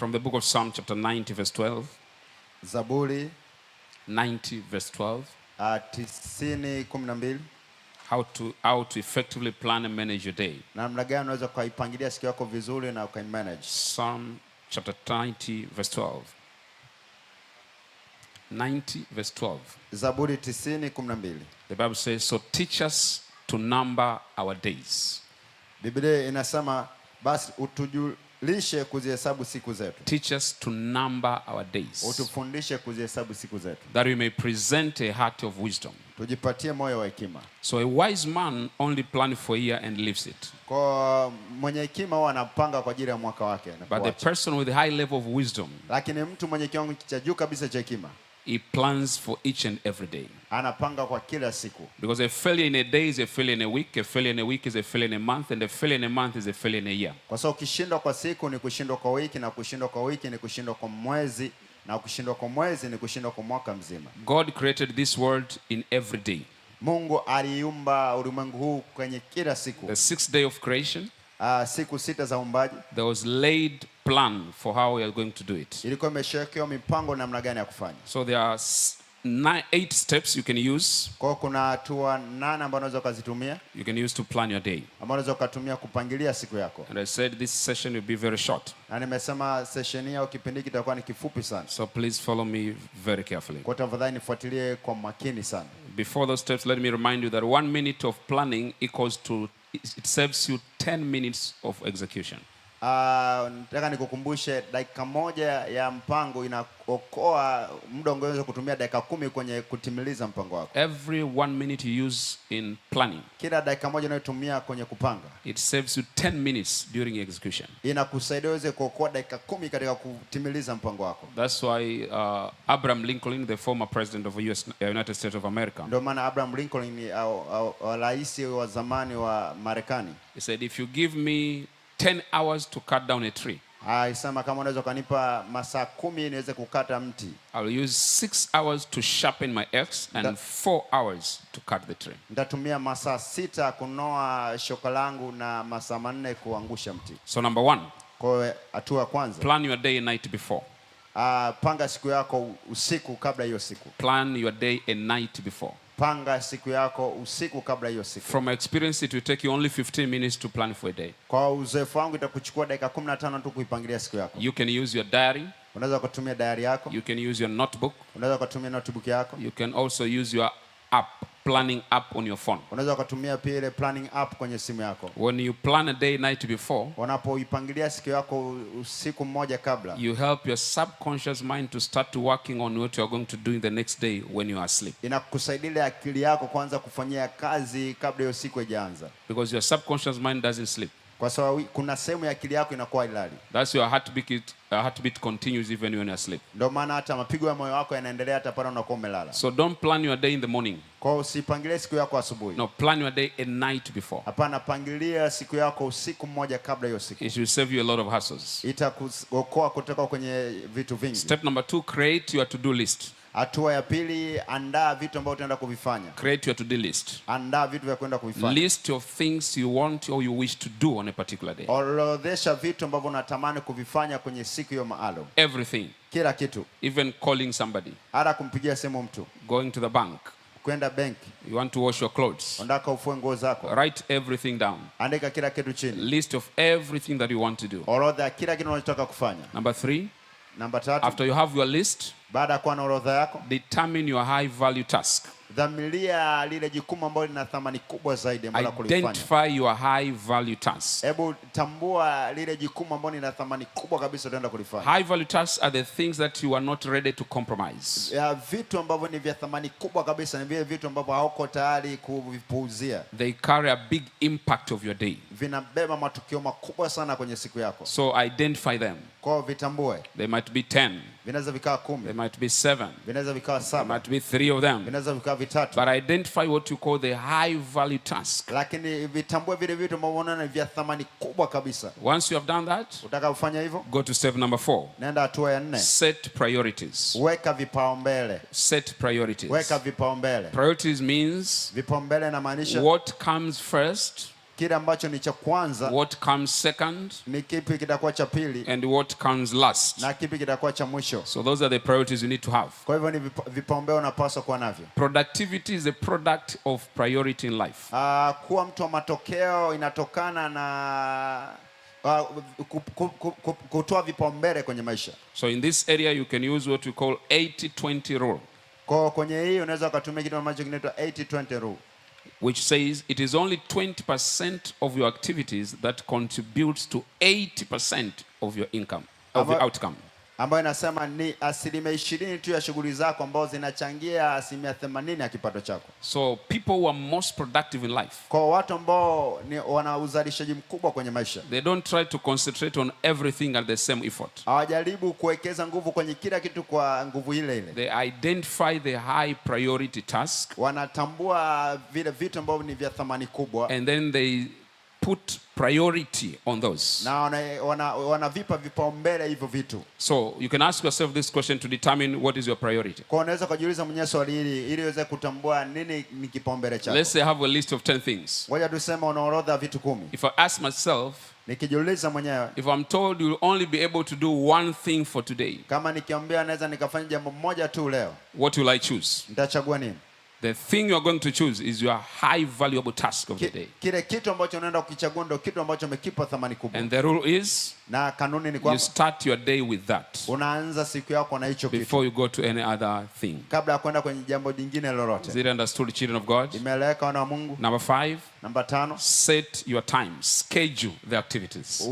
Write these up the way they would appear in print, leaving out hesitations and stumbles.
From the book of Psalm chapter 90 verse 12. Zaburi 90 verse 12. 90:12. How to effectively plan and manage your day. Namna gani unaweza kuipangilia siku yako vizuri na ukaimanage. Psalm chapter 90 verse 12. 90 verse 12. Zaburi 90:12. The Bible says, so teach us to number our days. Biblia inasema basi utujulishe kuzihesabu siku zetu. Teach us to number our days. Utufundishe kuzihesabu siku zetu. That we may present a heart of wisdom. Tujipatie moyo wa hekima. So a wise man only plans for a year and lives it. Kwa mwenye hekima huwa anapanga kwa ajili ya mwaka wake. But the person with a high level of wisdom, lakini mtu mwenye kiwango cha juu kabisa cha hekima, he plans for each and every day. Anapanga kwa kila siku. Because a failure in a day is a failure in a week, a failure in a week is a failure in a month, and a failure in a month is a failure in a year. Kwa sababu kushindwa kwa siku ni kushindwa kwa wiki, na kushindwa kwa wiki ni kushindwa kwa mwezi, na kushindwa kwa mwezi ni kushindwa kwa mwaka mzima. God created this world in every day. Mungu aliumba ulimwengu huu kwenye kila siku. The sixth day of creation, siku 6 za uumbaji, there was laid plan for how we are going to do it. Ilikuwa imeshawekewa mipango namna gani ya kufanya. So there are 8 steps you can use. Kwa kuna hatua 8 ambazo unaweza kuzitumia. You can use to plan your day. Ambazo unaweza kutumia kupangilia siku yako. And I said this session will be very short. Na nimesema session hii au kipindi kitakuwa ni kifupi sana. So please follow me very carefully. Kwa tafadhali nifuatilie kwa makini sana. Before those steps, let me remind you that 1 minute of planning equals to, it saves you 10 minutes of execution. Nataka nikukumbushe dakika moja ya mpango inaokoa muda ungeweza kutumia dakika 10 kwenye kutimiliza mpango wako. Every 1 minute you use in planning, kila dakika moja unayotumia kwenye kupanga, it saves you 10 minutes during execution. Inakusaidia uweze kuokoa dakika 10 katika kutimiliza mpango wako. That's why Abraham Lincoln, the former president of the United States of America, ndio maana Abraham Lincoln ni rais wa zamani wa Marekani, he said, if you give me 10 hours to cut down a tree, Aisema kama unaweza kunipa masaa 10 niweze kukata mti, I'll use 6 hours to sharpen my axe and 4 hours to cut the tree. Nitatumia masaa 6 kunoa shoka langu na masaa 4 kuangusha mti. So number 1, kwa hatua kwanza, plan your day a night before. Panga siku yako usiku kabla hiyo siku. Plan your day a night before. Panga siku yako usiku kabla hiyo siku. From experience, it will take you only 15 minutes to plan for a day. Kwa uzoefu wangu itakuchukua dakika 15 tu kuipangilia siku yako. You can use your diary. Unaweza kutumia diary yako. You can use your notebook. Unaweza kutumia notebook yako. You can also use your app, planning app on your phone. Unaweza kutumia pia ile planning app kwenye simu yako. When you plan a day night before, unapoipangilia siku yako usiku mmoja kabla, you help your subconscious mind to start working on what you are going to do in the next day when you are asleep. Inakusaidia akili yako kwanza kufanyia kazi kabla hiyo siku haijaanza. Because your subconscious mind doesn't sleep. Kwa sababu kuna sehemu ya akili yako inakuwa ilali. That's your heartbeat continues even when you're asleep. Ndio maana hata mapigo ya moyo wako yanaendelea hata pale unakuwa umelala. So don't plan your day in the morning. Kwa usipangilie siku yako asubuhi. No, plan your day a night before. Hapana, pangilia siku yako usiku mmoja kabla hiyo siku. It will save you a lot of hassles. Itakuokoa kutoka kwenye vitu vingi. Step number 2, create your to-do list. Hatua ya pili, andaa vitu ambavyo utaenda kuvifanya. Create your to-do list. Andaa vitu vya kwenda kuvifanya. List of things you want or you wish to do on a particular day. Orodhesha vitu ambavyo unatamani kuvifanya kwenye siku hiyo maalum. Everything. Kila kitu. Even calling somebody. Hata kumpigia simu mtu. Going to the bank. Kwenda benki. You want to wash your clothes. Unataka ufue nguo zako. Write everything down. Andika kila kitu chini. List of everything that you want to do. Orodha kila kitu unachotaka kufanya. Number 3. Number 3. After you have your list, baada ya kuwa na orodha yako, determine your high value task. Dhamiria lile jukumu ambalo lina thamani kubwa zaidi ambalo kulifanya. Identify your high value task. Hebu tambua lile jukumu ambalo lina thamani kubwa kabisa utaenda kulifanya. High value tasks are the things that you are not ready to compromise. Ya vitu ambavyo ni vya thamani kubwa kabisa ni vile vitu ambavyo hauko tayari kuvipuuzia. They carry a big impact of your day. Vinabeba matukio makubwa sana kwenye siku yako. So identify them. Kwa vitambue. They might be 10. Vinaweza vikawa 10. They might be 7. Vinaweza vikawa 7. There might be 3 of them. Vinaweza vikawa 3. But identify what you call the high value task. Lakini vitambue vile vitu ambavyo unaona vya thamani kubwa kabisa. Once you have done that, utakapofanya hivyo, go to step number 4. Nenda hatua ya 4. Set priorities. Weka vipaumbele. Set priorities. Weka vipaumbele. Priorities means vipaumbele inamaanisha what comes first, kile ambacho ni cha kwanza, what comes second, ni kipi kitakuwa cha pili, and what comes last. na kipi kitakuwa cha mwisho. So those are the priorities you need to have. Kwa hivyo ni vipaumbele unapaswa kuwa navyo. Productivity is a product of priority in life. Kuwa mtu wa matokeo inatokana na kutoa vipaumbele kwenye maisha. So in this area you can use what we call 80-20 rule. Kwa kwenye hii unaweza kutumia kitu ambacho kinaitwa 80-20 rule, which says it is only 20% of your activities that contributes to 80% of your income, of the outcome. Ambayo inasema ni 20% tu ya shughuli zako ambazo zinachangia 80% ya kipato chako. So people who are most productive in life, kwa watu ambao wana uzalishaji mkubwa kwenye maisha, they don't try to concentrate on everything at the same effort. Hawajaribu kuwekeza nguvu kwenye kila kitu kwa nguvu ile ile. They identify the high priority task, wanatambua vile vitu ambavyo ni vya thamani kubwa, and then they put priority on those. Na wanavipa vipaumbele hivyo vitu. So you can ask yourself this question to determine what is your priority. Kwa unaweza kujiuliza mwenyewe swali hili ili uweze kutambua nini ni kipaumbele chako. Let's say I have a list of 10 things. Ngoja tuseme una orodha vitu 10. If I ask myself, nikijiuliza mwenyewe, if I'm told you will only be able to do one thing for today, kama nikiambia naweza nikafanya jambo moja tu leo, what will I choose? Nitachagua nini? The thing you are going to choose is your high valuable task of the day. Kile kitu ambacho unaenda kukichagua ndio kitu ambacho umekipa thamani kubwa. And the rule is, na kanuni ni kwamba you start your day with that. Unaanza siku yako na hicho kitu before you go to any other thing. Kabla ya kwenda kwenye jambo lingine lolote. Is it understood, children of God? Imeeleweka wana wa Mungu? Number 5. Namba 5. Set your time. Schedule the activities.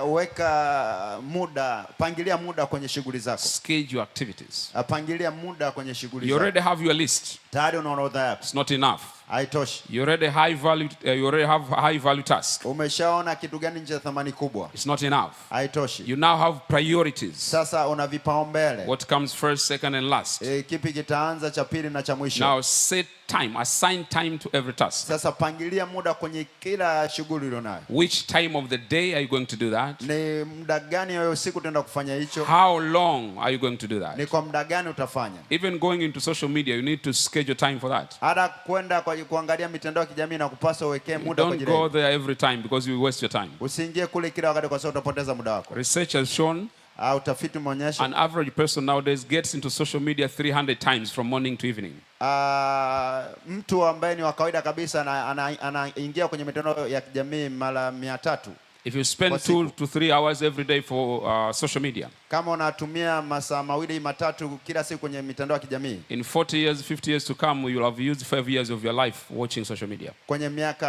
Weka muda, pangilia muda kwenye shughuli zako. Schedule activities. Pangilia muda kwenye shughuli zako. You already have your list. Tayari una orodha yako. It's not enough. Haitoshi. You already have high value task. Umeshaona kitu gani cha thamani kubwa. It's not enough. Haitoshi. You now have priorities. Sasa una vipaumbele. What comes first, second and last. Kipi kitaanza, cha pili na cha mwisho. Now set time, assign time to every task. Sasa pangilia muda kwenye kila shughuli ulionayo. Which time of the day are you going to do that? Ni muda gani wa usiku utaenda kufanya hicho? How long are you going to do that? Ni kwa muda gani utafanya? Even going into social media, you need to schedule time for that. Hata kwenda kwa kuangalia mitandao ya kijamii na kupasa uwekee muda kwa ajili. Don't go there every time because you will waste your time. Usiingie kule kila wakati kwa sababu utapoteza muda wako. Research has shown utafiti umeonyesha an average person nowadays gets into social media 300 times from morning to evening. Mtu ambaye ni wa kawaida kabisa anaingia kwenye mitandao ya kijamii mara 300. If you spend 2 to 3 hours every day for social media, kama unatumia masaa 2-3 kila siku kwenye mitandao ya kijamii, in 40 years, 50 years to come, you will have used 5 years of your life watching social media. Kwenye miaka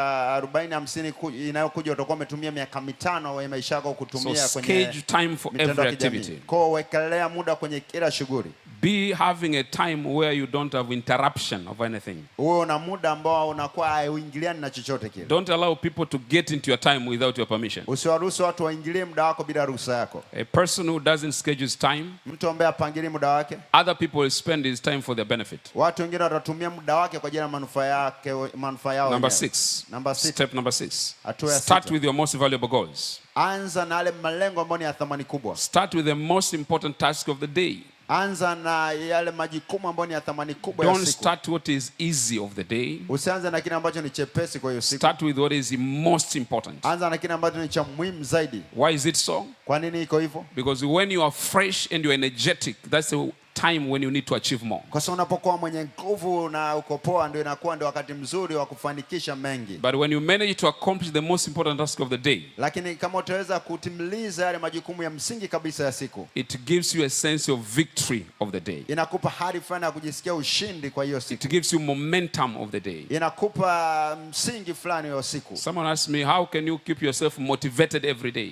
40-50 inayokuja utakuwa umetumia miaka 5 ya maisha yako kutumia kwenye schedule time for every activity. Kwa wekelea muda kwenye kila shughuli. Be having a time where you don't have interruption of anything. Uwe una muda ambao unakuwa hauingiliani na chochote kile. Don't allow people to get into your time without your permission. Usiwaruhusu watu waingilie muda wako bila ruhusa yako. A person who doesn't schedule his time, mtu ambaye apangilie muda wake, other people will spend his time for their benefit. Watu wengine watatumia muda wake kwa ajili ya manufaa yao. Number 6. Step number 6. Start with your most valuable goals. Anza na yale malengo ambayo ni ya thamani kubwa. Start with the most important task of the day. Anza na yale majukumu ambayo ni ya thamani kubwa ya siku. Don't start what is easy of the day. Usianze na kile ambacho ni chepesi kwa hiyo siku. Start with what is most important. Anza na kile ambacho ni cha muhimu zaidi. Why is it so? Kwa nini iko hivyo? Because when you are fresh and you are energetic, that's the time when you need to achieve more. Kwa sababu unapokuwa mwenye nguvu na uko poa ndio inakuwa ndio wakati mzuri wa kufanikisha mengi. But when you manage to accomplish the most important task of the day, lakini kama utaweza kutimiliza yale majukumu ya msingi kabisa ya siku, it gives you a sense of victory of the day. Inakupa hali fulani ya kujisikia ushindi kwa hiyo siku. It gives you momentum of the day. Inakupa msingi fulani wa siku. Someone asked me, how can you keep yourself motivated every day?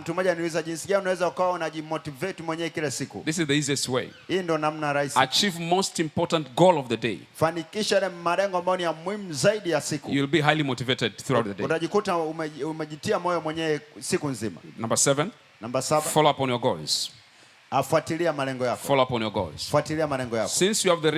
Mtu mmoja niuliza jinsi gani unaweza ukawa unajimotivate mwenyewe kila siku. This is the easiest way. Hii ndio namna rahisi. Achieve most important goal of the day. Fanikisha yale malengo ambayo ni ya muhimu zaidi ya siku. You'll be highly motivated throughout the day. Utajikuta umejitia moyo mwenyewe siku nzima. Number 7. Follow up on your goals. Afuatilia malengo yako. Follow up on your goals. Fuatilia malengo yako. Since you have the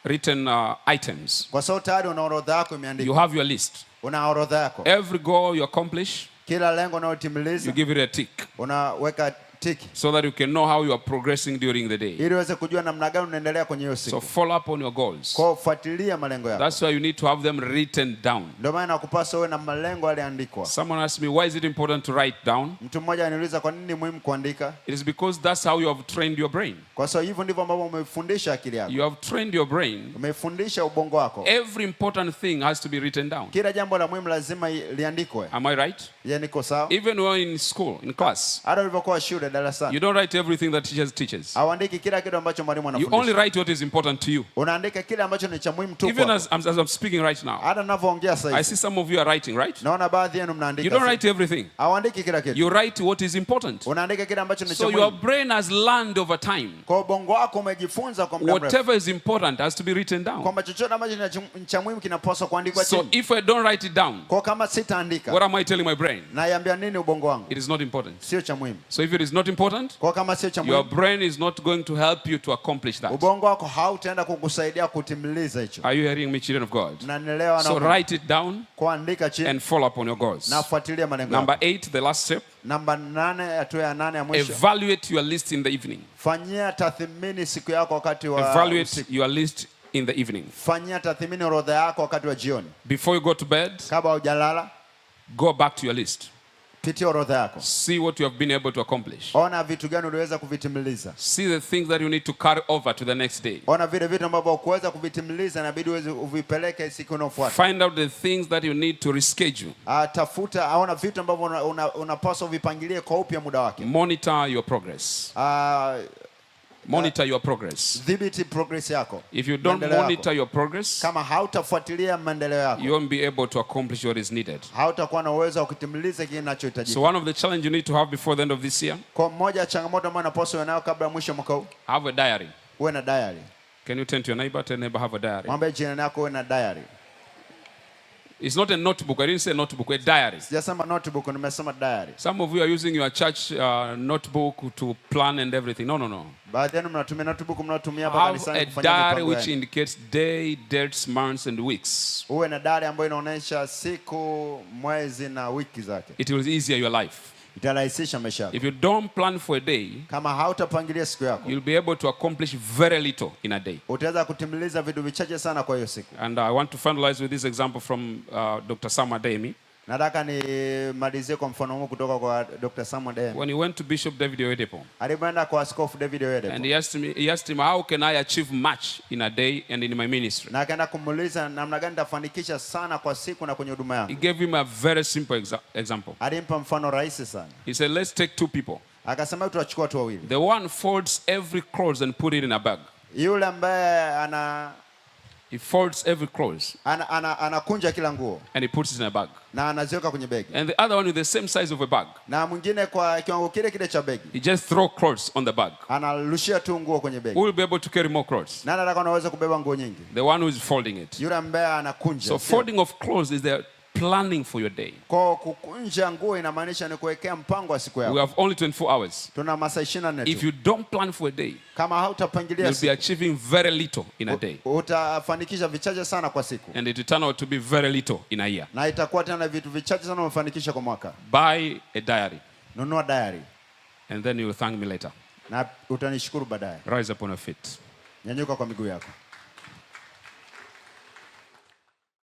written items, kwa sababu tayari una orodha yako imeandikwa. You have your list. Una orodha yako. Every goal you accomplish, kila lengo unalotimiliza, you give it a tick. Unaweka tiki. So that you can know how you are progressing during the day. Ili uweze kujua namna gani unaendelea kwenye hiyo siku. So follow up on your goals. Kwa fuatilia malengo yako. That's why you need to have them written down. Ndio maana nakupasa uwe na malengo yaliyoandikwa. Someone asked me, why is it important to write down? Mtu mmoja ananiuliza kwa nini ni muhimu kuandika? It is because that's how you have trained your brain. Kwa sababu hivyo ndivyo ambavyo umefundisha akili yako. You have trained your brain. Umefundisha ubongo wako. Every important thing has to be written down. Kila jambo la muhimu lazima liandikwe. Am I right? Yeah, niko sawa. Even when in school, in class, hata ulivyokuwa shule darasani, you don't write everything that teachers teaches. Hauandiki kila kitu ambacho mwalimu anafundisha. You only write what is important to you. Unaandika kile ambacho ni cha muhimu tu. Even as I'm speaking right now, hata ninavyoongea sasa hivi, I see some of you are writing, right? Naona baadhi yenu mnaandika. You don't write everything. Hauandiki kila kitu. You write what is important. Unaandika kile ambacho ni cha So muhimu. your brain has learned over time. Kwa ubongo wako umejifunza kwa muda mrefu. Whatever is important has to be written down. Kwamba chochote ambacho ni cha muhimu kinapaswa kuandikwa chini. So if I don't write it down, kwa kama sitaandika, what am I telling my brain? Naiambia nini ubongo wangu? It is not important. Sio cha muhimu. So if it is not important, kwa kama sio cha muhimu, your brain is not going to help you to accomplish that. Ubongo wako hautaenda kukusaidia kutimiliza hicho. Are you hearing me, children of God? Unanielewa? So write it down kuandika chini and follow up on your goals. Na fuatilia malengo. Number 8, the last step. Namba 8, hatua ya 8 ya mwisho. Evaluate your list in the evening. Fanyia tathmini siku yako wakati wa Evaluate your list in the evening. Fanyia tathmini orodha yako wakati wa jioni. Before you go to bed, kabla hujalala, go back to your list. Pitia orodha yako. See what you have been able to accomplish. Ona vitu gani uliweza kuvitimiliza. See the things that you need to carry over to the next day. Ona vile vitu ambavyo hukuweza kuvitimiliza na inabidi uweze uvipeleke siku inayofuata. Find out the things that you need to reschedule. Tafuta, aona vitu ambavyo unapaswa uvipangilie kwa upya muda wake. Monitor your progress. Monitor your progress. Dhibiti progress yako. If you don't monitor your progress, kama hautafuatilia maendeleo yako, you won't be able to accomplish what is needed. Hautakuwa na uwezo wa kutimiliza kile kinachohitajika. So one of the challenges you need to have before the end of this year, kwa moja ya changamoto ambayo unapaswa uwe nayo kabla ya mwisho wa mwaka huu, have a diary. Uwe na diary. Can you turn to your neighbor? Tell neighbor, have a diary. Mwambie jirani yako uwe na diary. It's not a notebook. I didn't say notebook. A diary. Sijasema notebook, nimesema diary. Some of you are using your church notebook to plan and everything. No, no, no. Baadhi yenu mnatumia notebook mnatumia hapa kanisani kufanya mipango. Have a diary which indicates day, dates, months and weeks. Uwe na diary ambayo inaonyesha siku, mwezi na wiki zake. It will easier your life. Itarahisisha maisha yako. If you don't plan for a day, kama hautapangilia siku yako, you'll be able to accomplish very little in a day. Utaweza kutimiliza vitu vichache sana kwa hiyo siku. And I want to finalize with this example from Dr. Sam Ademi. Nataka nimalizie kwa mfano huu kutoka kwa Dr. Sam Ademi. When he went to Bishop David Oyedepo, alipoenda kwa Askofu David Oyedepo, and he asked him, how can I achieve much in a day and in my ministry? Na akaenda kumuuliza namna gani nitafanikisha sana kwa siku na kwenye huduma yangu. He gave him a very simple example. Alimpa mfano rahisi sana. He said, let's take 2 people. Akasema tutachukua watu wawili. The one folds every clothes and put it in a bag. Yule ambaye he folds every clothes. Anakunja kila nguo. And he puts it in a bag. Na anaziweka kwenye begi. And the other one with the same size of a bag. Na mwingine kwa kiwango kile kile cha begi. He just throw clothes on the bag. Analushia tu nguo kwenye begi. Who will be able to carry more clothes? Nani anaweza kubeba nguo nyingi? The one who is folding it. Yule ambaye anakunja. So folding of clothes is the planning for your day. Kwa kukunja nguo inamaanisha ni kuwekea mpango wa siku yako. We have only 24 hours. Tuna masaa 24 tu. If you don't plan for a day, kama hautapangilia, you'll be achieving very little in a day. Utafanikisha vichache sana kwa siku. And it will turn out to be very little in a year. Na itakuwa tena vitu vichache sana umefanikisha kwa mwaka. Buy a diary. Nunua diary. And then you will thank me later. Na utanishukuru baadaye. Rise up on your feet. Nyanyuka kwa miguu yako.